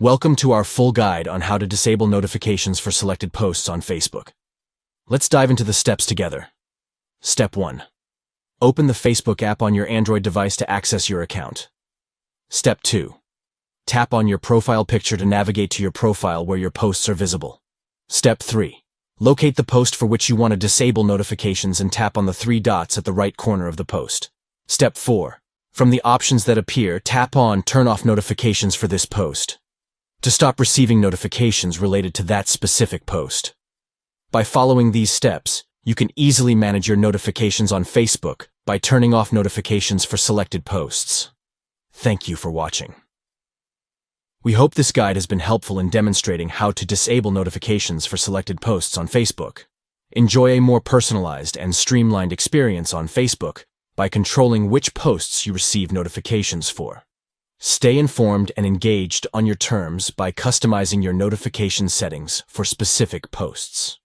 Welcome to our full guide on how to disable notifications for selected posts on Facebook. Let's dive into the steps together. Step 1. Open the Facebook app on your Android device to access your account. Step 2. Tap on your profile picture to navigate to your profile where your posts are visible. Step 3. Locate the post for which you want to disable notifications and tap on the 3 dots at the right corner of the post. Step 4. From the options that appear, tap on Turn off notifications for this post to stop receiving notifications related to that specific post. By following these steps, you can easily manage your notifications on Facebook by turning off notifications for selected posts. Thank you for watching. We hope this guide has been helpful in demonstrating how to disable notifications for selected posts on Facebook. Enjoy a more personalized and streamlined experience on Facebook by controlling which posts you receive notifications for. Stay informed and engaged on your terms by customizing your notification settings for specific posts.